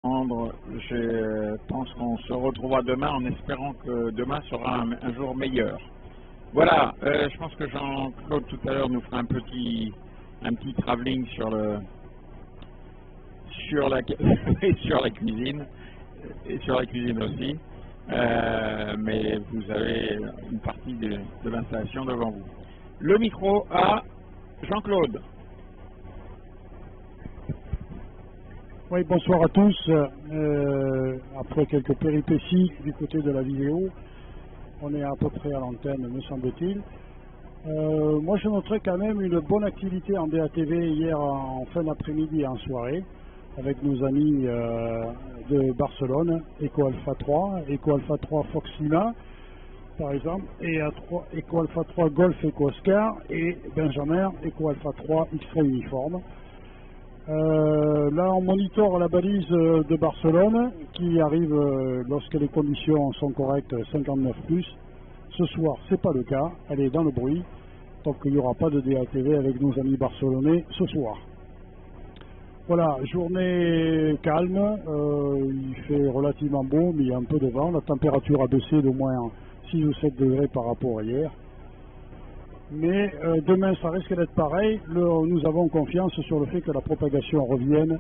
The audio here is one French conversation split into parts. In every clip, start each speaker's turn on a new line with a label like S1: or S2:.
S1: Je pense qu'on se retrouvera demain en espérant que demain sera un jour meilleur. Voilà, je pense que Jean-Claude tout à l'heure nous fera un petit travelling sur la sur la cuisine et sur la cuisine aussi. Mais vous avez une partie de l'installation devant vous. Le micro à Jean-Claude.
S2: Oui, bonsoir à tous. Après quelques péripéties du côté de la vidéo, on est à peu près à l'antenne, me semble-t-il. Moi, je noterai quand même une bonne activité en DATV hier en fin d'après-midi et en soirée, avec nos amis de Barcelone, Eco Alpha 3, Eco Alpha 3 Fox Lima, par exemple, et Eco Alpha 3 Golf Eco Oscar, et Benjamin, Eco Alpha 3 X-Ray Uniforme. Là, on monitore la balise de Barcelone qui arrive lorsque les conditions sont correctes, 59+. Ce soir, c'est pas le cas, elle est dans le bruit, donc il n'y aura pas de DATV avec nos amis barcelonais ce soir. Voilà, journée calme, il fait relativement beau, mais il y a un peu de vent, la température a baissé d'au moins 6 ou 7 degrés par rapport à hier. Mais demain, ça risque d'être pareil. Nous avons confiance sur le fait que la propagation revienne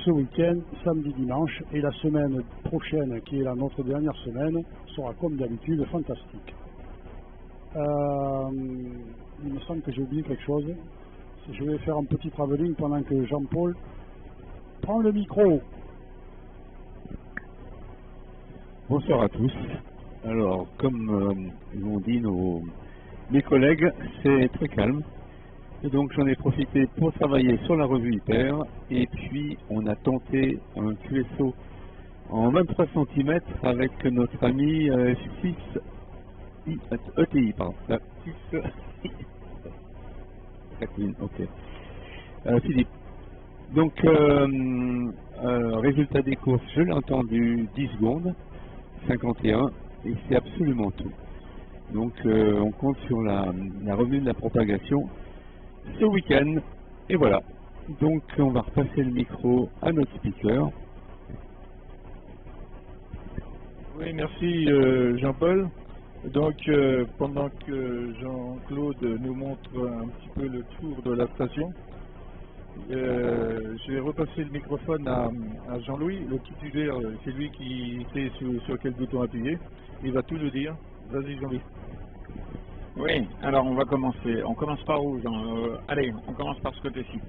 S2: ce week-end, samedi, dimanche. Et la semaine prochaine, qui est notre dernière semaine, sera comme d'habitude fantastique. Il me semble que j'ai oublié quelque chose. Je vais faire un petit travelling pendant que Jean-Paul prend le micro.
S3: Bonsoir à tous. Alors, comme l'ont dit mes collègues, c'est très calme. Et donc j'en ai profité pour travailler sur la revue Hyper. Et puis on a tenté un QSO en 23 cm avec notre ami 6 ETI, pardon. 6 ok. Philippe. Donc résultat des courses, je l'ai entendu 10 secondes, 51, et c'est absolument tout. Donc on compte sur la revenue de la propagation ce week-end. Et voilà. Donc on va repasser le micro à notre speaker.
S4: Oui, merci Jean-Paul. Donc pendant que Jean-Claude nous montre un petit peu le tour de la station, je vais repasser le microphone à Jean-Louis, le titulaire, c'est lui qui sait sur quel bouton appuyer. Il va tout nous dire. Vas-y Jean-Louis.
S1: Oui, alors on va commencer. On commence par où, Jean? Allez, on commence par ce côté-ci.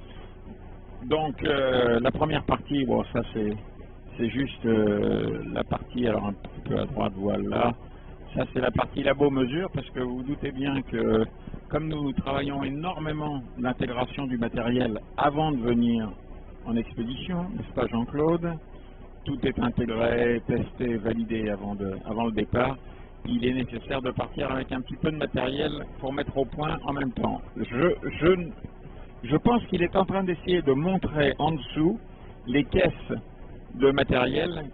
S1: Donc la première partie, bon ça c'est juste la partie, alors un petit peu à droite, voilà. Ça c'est la partie labo mesure, parce que vous vous doutez bien que comme nous travaillons énormément l'intégration du matériel avant de venir en expédition, n'est-ce pas Jean-Claude? Tout est intégré, testé, validé avant le départ. Il est nécessaire de partir avec un petit peu de matériel pour mettre au point en même temps. Je pense qu'il est en train d'essayer de montrer en dessous les caisses de matériel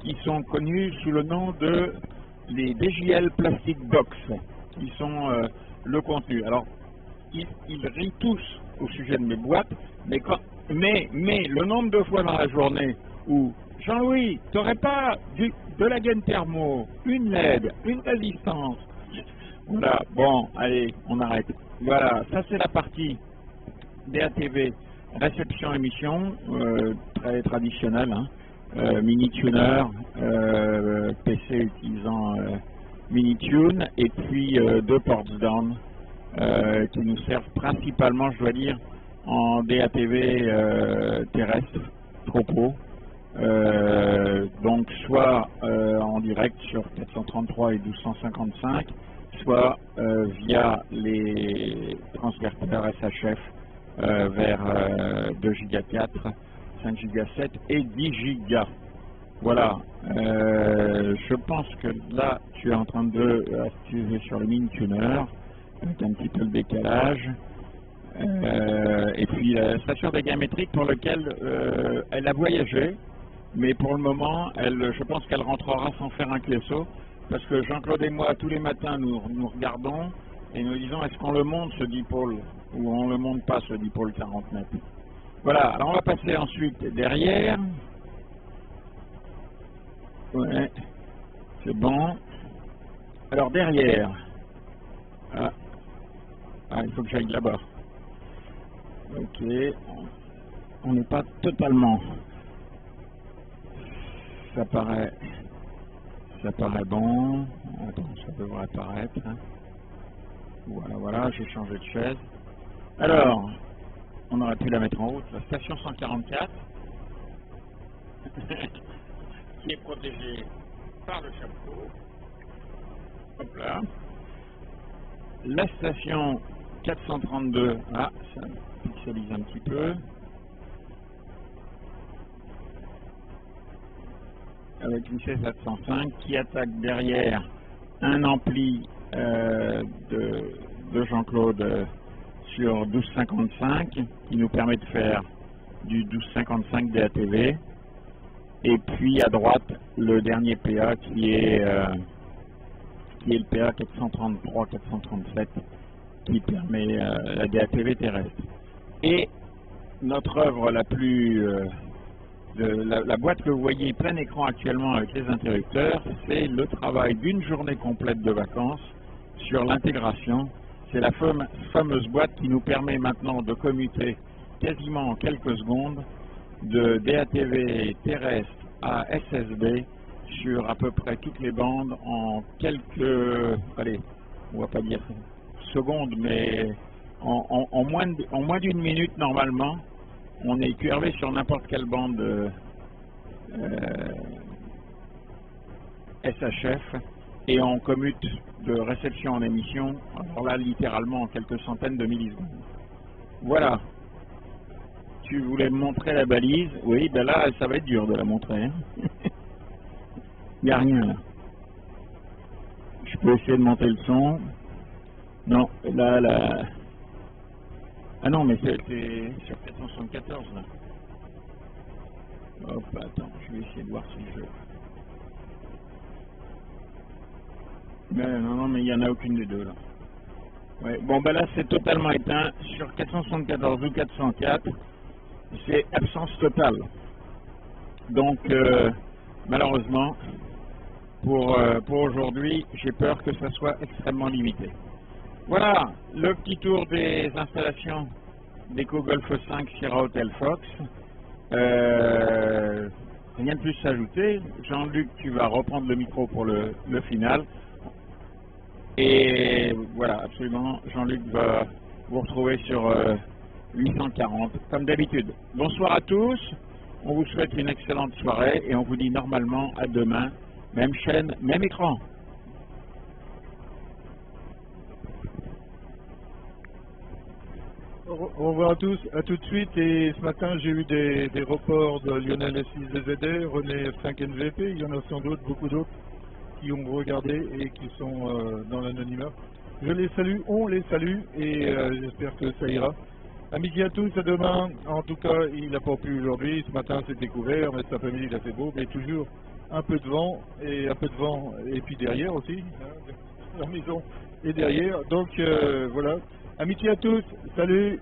S1: qui sont connues sous le nom de les DJL Plastic Box, qui sont le contenu. Alors, ils rient tous au sujet de mes boîtes, mais le nombre de fois dans la journée où Jean-Louis, t'aurais pas de la gaine thermo, une LED, une résistance. Voilà, bon, allez, on arrête. Voilà, ça c'est la partie DATV, réception-émission, très traditionnelle, hein, mini-tuner, PC utilisant mini-tune, et puis deux ports down qui nous servent principalement, je dois dire, en DATV terrestre, propos. Donc soit en direct sur 433 et 1255, soit via les transverteurs SHF vers 2 Go 4, 5 Go 7 et 10 Go. Voilà, je pense que là tu es en train de activer sur le mini-tuner avec un petit peu de décalage. Et puis la station dégamétrique pour laquelle elle a voyagé, mais pour le moment, je pense qu'elle rentrera sans faire un QSO, parce que Jean-Claude et moi, tous les matins, nous regardons et nous disons, est-ce qu'on le monte ce dipôle ou on ne le monte pas ce dipôle 40 mètres. Voilà, alors on va passer ensuite derrière. Ouais, c'est bon. Alors derrière, ah, il faut que j'aille là-bas. Ok, on n'est pas totalement. Ça paraît bon. Attends, ça devrait apparaître. Hein. Voilà, j'ai changé de chaise. Alors, on aurait pu la mettre en route. La station 144, qui est protégée par le chapeau. Hop là. La station 432, ça pixelise un petit peu. Avec une C705 qui attaque derrière un ampli de Jean-Claude sur 1255 qui nous permet de faire du 1255 DATV. Et puis à droite le dernier PA qui est le PA 433-437 qui permet la DATV terrestre. Et notre œuvre la plus la boîte que vous voyez plein écran actuellement avec les interrupteurs, c'est le travail d'une journée complète de vacances sur l'intégration. C'est la fameuse boîte qui nous permet maintenant de commuter quasiment en quelques secondes de DATV terrestre à SSB sur à peu près toutes les bandes en quelques, allez, on va pas dire secondes, mais en moins d'une minute normalement. On est curvé sur n'importe quelle bande SHF et on commute de réception en émission, alors là littéralement en quelques centaines de millisecondes. Voilà. Tu voulais me montrer la balise? Oui, ben là ça va être dur de la montrer. Hein. Il n'y a rien là. Je peux essayer de monter le son. Non, là. Ah non, mais c'est sur 474 là. Hop, attends, je vais essayer de voir si je... Mais non, mais il n'y en a aucune des deux là. Ouais, bon, ben là c'est totalement éteint. Sur 474 ou 404, c'est absence totale. Donc, malheureusement, pour aujourd'hui, j'ai peur que ça soit extrêmement limité. Voilà, le petit tour des installations d'Eco Golf 5 Sierra Hotel Fox. Rien de plus à ajouter. Jean-Luc, tu vas reprendre le micro pour le final. Et voilà, absolument, Jean-Luc va vous retrouver sur 840, comme d'habitude. Bonsoir à tous, on vous souhaite une excellente soirée et on vous dit normalement à demain, même chaîne, même écran.
S4: Au revoir à tous, à tout de suite. Et ce matin, j'ai eu des reports de Lionel S6ZD, René F5NVP. Il y en a sans doute beaucoup d'autres qui ont regardé et qui sont dans l'anonymat. Je les salue, on les salue et j'espère que ça ira. À midi à tous, à demain. En tout cas, il n'a pas pu aujourd'hui. Ce matin, c'était couvert, mais cet après-midi, il a fait beau, mais toujours un peu de vent et puis derrière aussi, hein, la maison et derrière. Donc voilà. Amitié à tous, salut.